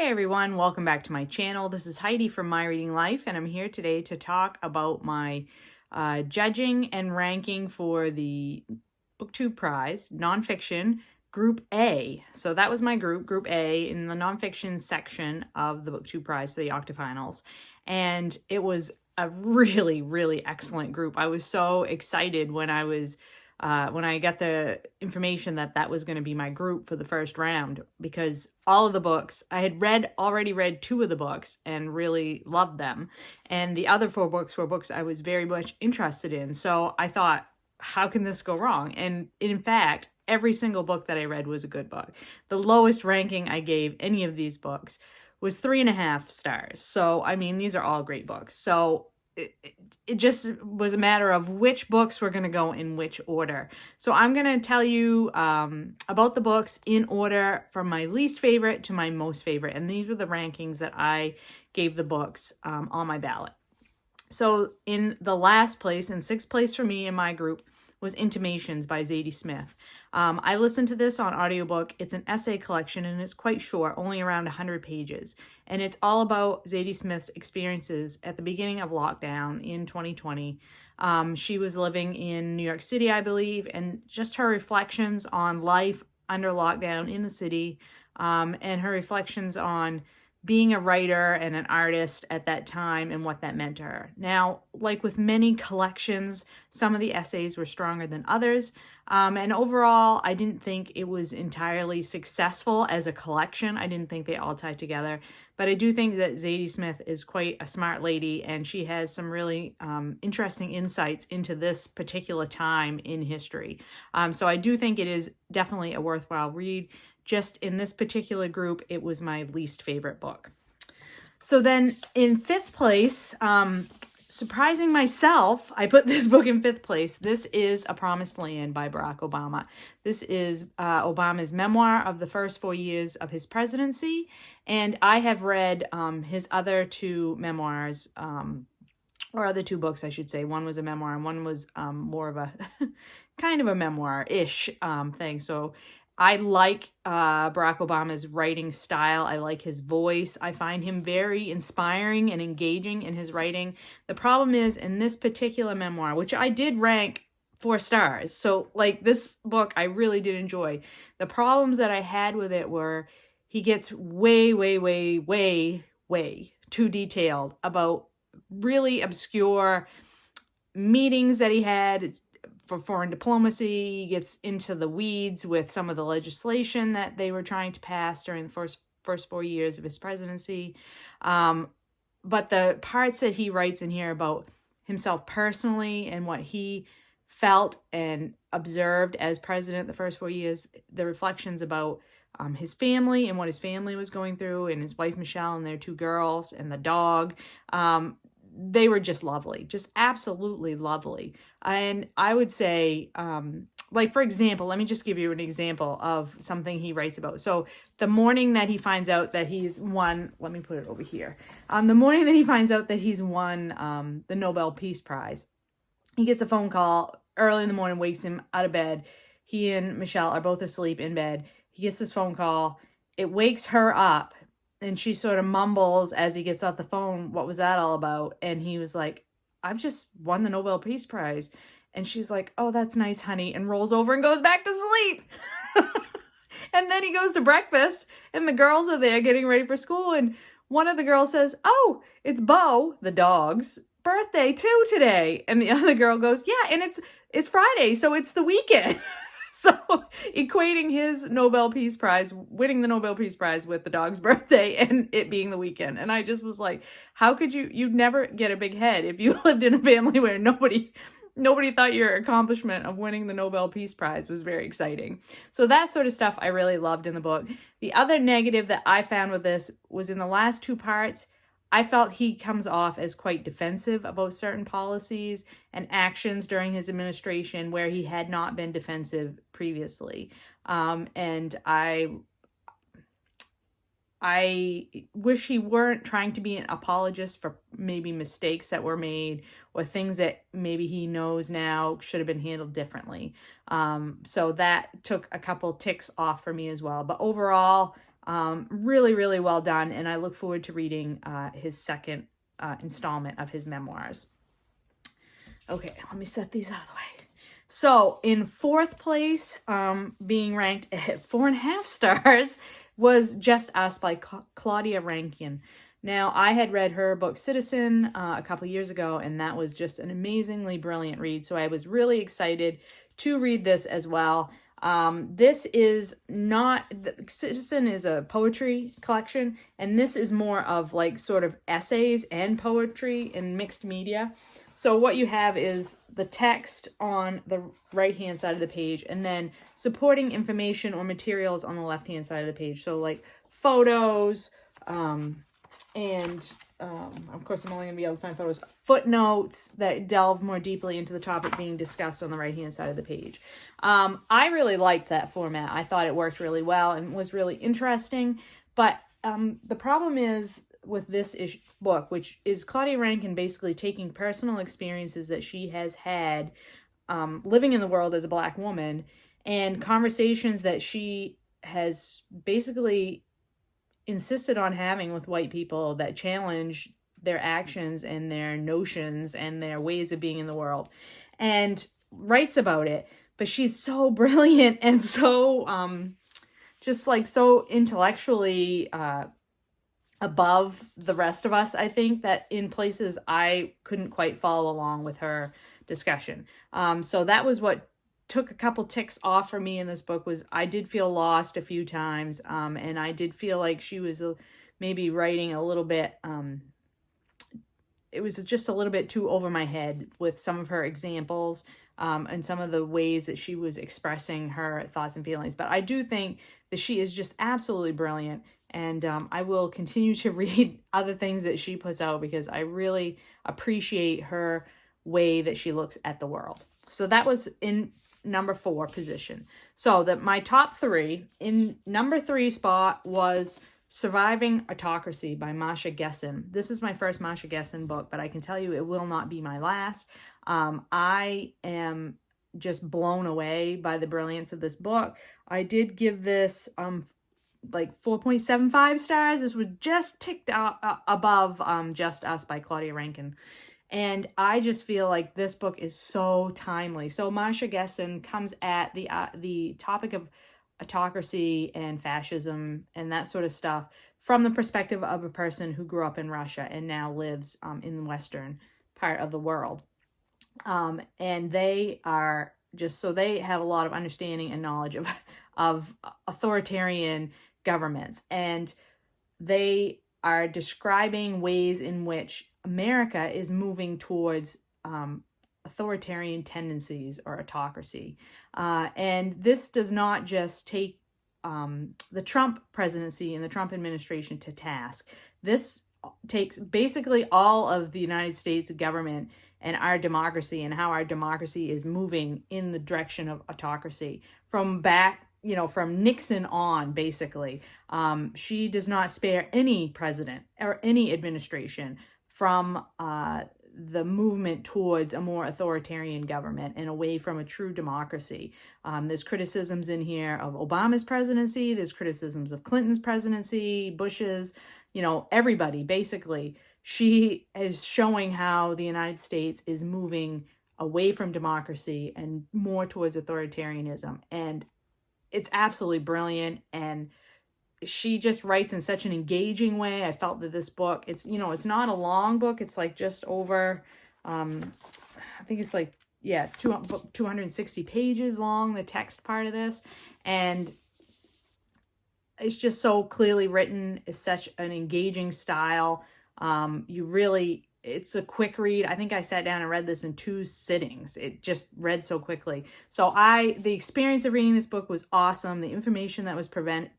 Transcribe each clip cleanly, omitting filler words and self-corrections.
everyone, welcome back to my channel. This is Heidi from My Reading Life, and I'm here today to talk about my judging and ranking for the BookTube Prize, Nonfiction, Group A. So that was my Group A, in the nonfiction section of the BookTube Prize for the Octofinals. And it was a really, really excellent group. I was so excited when I got the information that that was going to be my group for the first round, because all of the books, I had already read 2 of the books and really loved them. And the other 4 books were books I was very much interested in. So I thought, how can this go wrong? And in fact, every single book that I read was a good book. The lowest ranking I gave any of these books was 3.5 stars. So, I mean, these are all great books. So it just was a matter of which books were going to go in which order. So I'm going to tell you about the books in order from my least favorite to my most favorite. And these were the rankings that I gave the books on my ballot. So in the last place, in 6th place for me in my group, was Intimations by Zadie Smith. I listened to this on audiobook. It's an essay collection and it's quite short, only around 100 pages. And it's all about Zadie Smith's experiences at the beginning of lockdown in 2020. She was living in New York City, I believe, and just her reflections on life under lockdown in the city, and her reflections on being a writer and an artist at that time and what that meant to her. Now, like with many collections, some of the essays were stronger than others. And overall, I didn't think it was entirely successful as a collection. I didn't think they all tied together. But I do think that Zadie Smith is quite a smart lady, and she has some really interesting insights into this particular time in history. So I do think it is definitely a worthwhile read. Just in this particular group, it was my least favorite book. So then in 5th place, surprising myself, I put this book in 5th place. This is A Promised Land by Barack Obama. This is Obama's memoir of the first 4 years of his presidency. And I have read his other 2 memoirs, or other 2 books, I should say. One was a memoir and one was more of a kind of a memoir-ish thing. So I like Barack Obama's writing style. I like his voice. I find him very inspiring and engaging in his writing. The problem is, in this particular memoir, which I did rank 4 stars, so like this book I really did enjoy, the problems that I had with it were he gets way too detailed about really obscure meetings that he had for foreign diplomacy. He gets into the weeds with some of the legislation that they were trying to pass during the first 4 years of his presidency. But the parts that he writes in here about himself personally and what he felt and observed as president the first 4 years, the reflections about his family and what his family was going through, and his wife Michelle and their 2 girls and the dog, they were just lovely, just absolutely lovely. And I would say, like, for example, let me just give you an example of something he writes about. So the morning that he finds out that he's won, let me put it over here. The morning that he finds out that he's won the Nobel Peace Prize, he gets a phone call early in the morning, wakes him out of bed. He and Michelle are both asleep in bed. He gets this phone call. It wakes her up. And she sort of mumbles as he gets off the phone, what was that all about? And he was like, I've just won the Nobel Peace Prize. And she's like, oh, that's nice, honey, and rolls over and goes back to sleep. And then he goes to breakfast, and the girls are there getting ready for school. And one of the girls says, oh, it's Bo, the dog's birthday too today. And the other girl goes, yeah, and it's Friday, so it's the weekend. So equating his Nobel Peace Prize, winning the Nobel Peace Prize with the dog's birthday and it being the weekend. And I just was like, how could you'd never get a big head if you lived in a family where nobody thought your accomplishment of winning the Nobel Peace Prize was very exciting. So that sort of stuff I really loved in the book. The other negative that I found with this was in the last 2 parts, I felt he comes off as quite defensive about certain policies and actions during his administration where he had not been defensive previously. And I wish he weren't trying to be an apologist for maybe mistakes that were made or things that maybe he knows now should have been handled differently. So that took a couple ticks off for me as well. But overall, Really, really well done. And I look forward to reading his second installment of his memoirs. Okay, let me set these out of the way. So in fourth place, being ranked at 4.5 stars, was Just Us by Claudia Rankine. Now, I had read her book Citizen a couple years ago, and that was just an amazingly brilliant read. So I was really excited to read this as well. This is not, Citizen is a poetry collection, and this is more of like sort of essays and poetry and mixed media. So what you have is the text on the right-hand side of the page, and then supporting information or materials on the left-hand side of the page. So like photos, and of course I'm only going to be able to find photos, footnotes that delve more deeply into the topic being discussed on the right-hand side of the page. I really liked that format. I thought it worked really well and was really interesting. But the problem is with this book, which is Claudia Rankine basically taking personal experiences that she has had living in the world as a Black woman, and conversations that she has basically insisted on having with white people that challenge their actions and their notions and their ways of being in the world, and writes about it. But she's so brilliant and so just like so intellectually above the rest of us, I think, that in places I couldn't quite follow along with her discussion. So that was what took a couple ticks off for me in this book. Was I did feel lost a few times, and I did feel like she was maybe writing a little bit, it was just a little bit too over my head with some of her examples, and some of the ways that she was expressing her thoughts and feelings. But I do think that she is just absolutely brilliant, and I will continue to read other things that she puts out because I really appreciate her way that she looks at the world. So that was in number 4 position. So that my top 3, in number 3 spot was Surviving Autocracy by Masha Gessen. This is my first Masha Gessen book, but I can tell you it will not be my last. I am just blown away by the brilliance of this book. I did give this like 4.75 stars. This was just ticked above Just Us by Claudia Rankine. And I just feel like this book is so timely. So Masha Gessen comes at the topic of autocracy and fascism and that sort of stuff from the perspective of a person who grew up in Russia and now lives in the Western part of the world. And they are just, so they have a lot of understanding and knowledge of authoritarian governments. And they are describing ways in which America is moving towards authoritarian tendencies or autocracy. And this does not just take the Trump presidency and the Trump administration to task. This takes basically all of the United States government and our democracy and how our democracy is moving in the direction of autocracy from back, from Nixon on, basically. She does not spare any president or any administration from the movement towards a more authoritarian government and away from a true democracy. There's criticisms in here of Obama's presidency. There's criticisms of Clinton's presidency, Bush's, everybody, basically. She is showing how the United States is moving away from democracy and more towards authoritarianism. And it's absolutely brilliant. And she just writes in such an engaging way. I felt that this book, it's not a long book. It's like just over, I think it's like, it's 260 pages long, the text part of this. And it's just so clearly written. It's such an engaging style. It's a quick read. I think I sat down and read this in 2 sittings. It just read so quickly. So the experience of reading this book was awesome. The information that was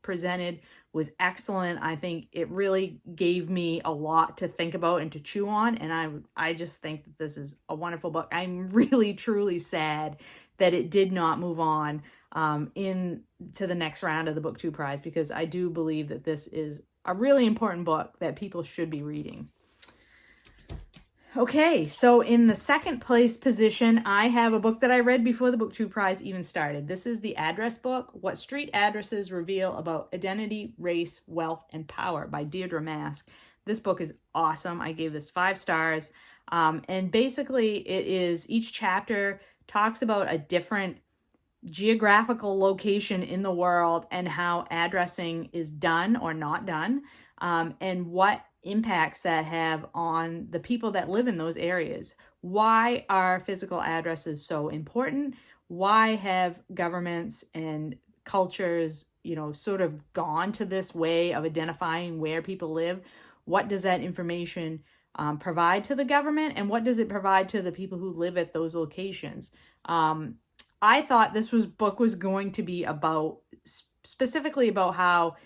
presented was excellent. I think it really gave me a lot to think about and to chew on. And I just think that this is a wonderful book. I'm really, truly sad that it did not move on to the next round of the Book 2 prize, because I do believe that this is a really important book that people should be reading. Okay, so in the second place position, I have a book that I read before the BookTube Prize even started. This is the address book, What Street Addresses Reveal About Identity, Race, Wealth, and Power by Deirdre Mask. This book is awesome. I gave this 5 stars. And basically it is, each chapter talks about a different geographical location in the world and how addressing is done or not done, and what impacts that have on the people that live in those areas. Why are physical addresses so important? Why have governments and cultures, sort of gone to this way of identifying where people live? What does that information provide to the government, and what does it provide to the people who live at those locations? I thought this book was going to be about, specifically about how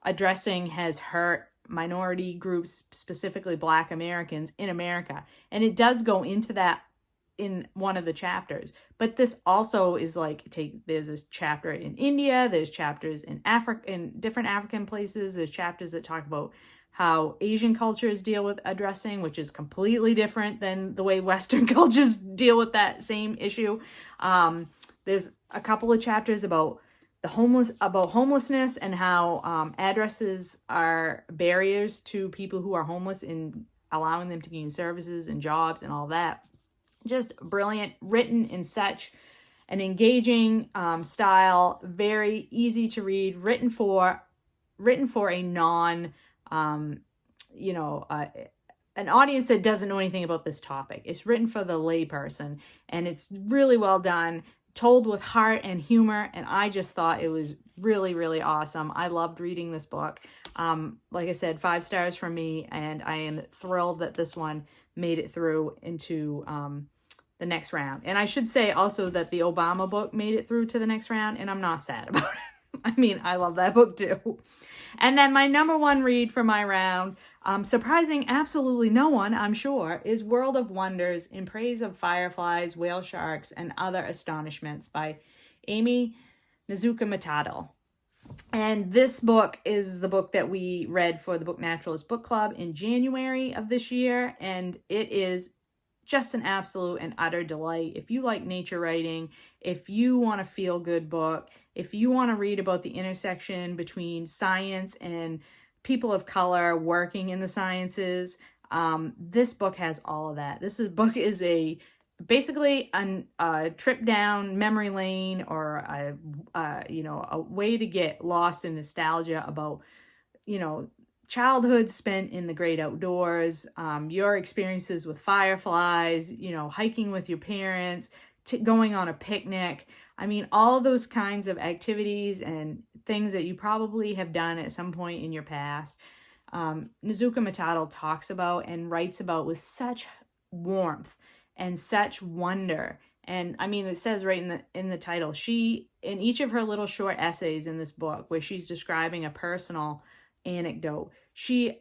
addressing has hurt minority groups, specifically Black Americans in America. And it does go into that in one of the chapters. But this also is there's this chapter in India, there's chapters in Africa, in different African places, there's chapters that talk about how Asian cultures deal with addressing, which is completely different than the way Western cultures deal with that same issue. There's a couple of chapters about homelessness and how addresses are barriers to people who are homeless in allowing them to gain services and jobs and all that. Just brilliant, written in such an engaging style, very easy to read, written for a an audience that doesn't know anything about this topic. It's written for the layperson, and it's really well done, told with heart and humor, and I just thought it was really, really awesome. I loved reading this book. Like I said, 5 stars from me, and I am thrilled that this one made it through into the next round. And I should say also that the Obama book made it through to the next round, and I'm not sad about it. I mean, I love that book too. And then my number 1 read for my round, surprising absolutely no one, I'm sure, is World of Wonders in Praise of Fireflies, Whale Sharks, and Other Astonishments by Aimee Nezhukumatahil. And this book is the book that we read for the Book Naturalist Book Club in January of this year, and it is just an absolute and utter delight. If you like nature writing, if you want a feel-good book, if you want to read about the intersection between science and people of color working in the sciences, this book has all of that. Book is basically a trip down memory lane, or a way to get lost in nostalgia about, childhood spent in the great outdoors, your experiences with fireflies, hiking with your parents, going on a picnic. I mean, all those kinds of activities and things that you probably have done at some point in your past. Nezhukumatahil talks about and writes about with such warmth and such wonder. And I mean, it says right in the title, she, in each of her little short essays in this book, where she's describing a personal anecdote, she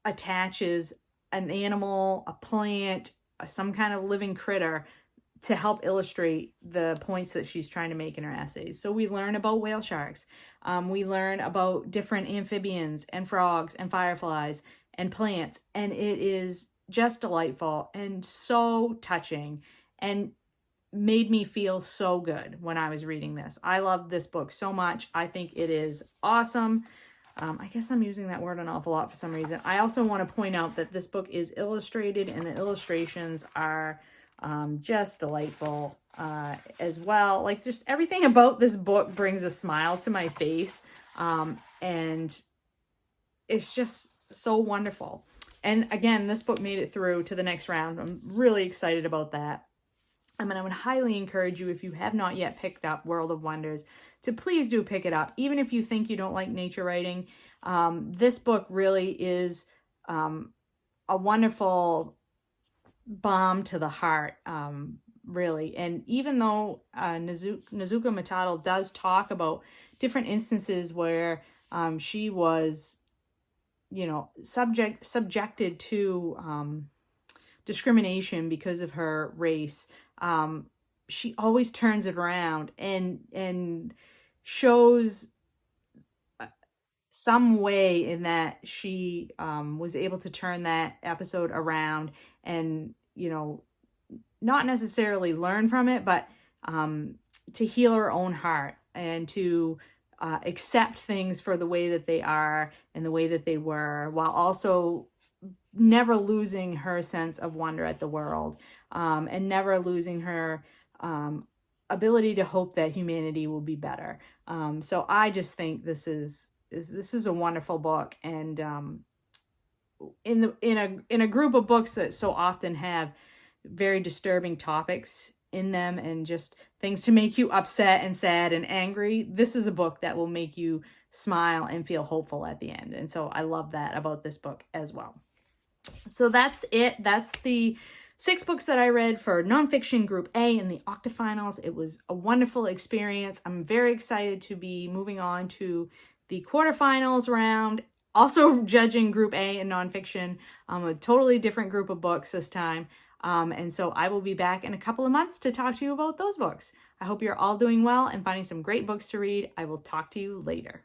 attaches an animal, a plant, some kind of living critter to help illustrate the points that she's trying to make in her essays. So we learn about whale sharks. We learn about different amphibians and frogs and fireflies and plants. And it is just delightful and so touching, and made me feel so good when I was reading this. I love this book so much. I think it is awesome. I guess I'm using that word an awful lot for some reason. I also want to point out that this book is illustrated, and the illustrations are just delightful as well. Like, just everything about this book brings a smile to my face, and it's just so wonderful. And again, this book made it through to the next round. I'm really excited about that. I would highly encourage you, if you have not yet picked up World of Wonders, to please do pick it up. Even if you think you don't like nature writing, this book really is a wonderful balm to the heart, really. And even though Nezhukumatahil does talk about different instances where she was, subjected to discrimination because of her race, she always turns it around and shows some way in that she was able to turn that episode around and, you know, not necessarily learn from it, but to heal her own heart and to accept things for the way that they are and the way that they were, while also never losing her sense of wonder at the world, and never losing her ability to hope that humanity will be better. So I just think this is a wonderful book, and in a group of books that so often have very disturbing topics in them and just things to make you upset and sad and angry, this is a book that will make you smile and feel hopeful at the end. And so I love that about this book as well. So that's it. That's the 6 books that I read for Nonfiction Group A in the Octofinals. It was a wonderful experience. I'm very excited to be moving on to the quarterfinals round, also judging Group A in Nonfiction, a totally different group of books this time. And so I will be back in a couple of months to talk to you about those books. I hope you're all doing well and finding some great books to read. I will talk to you later.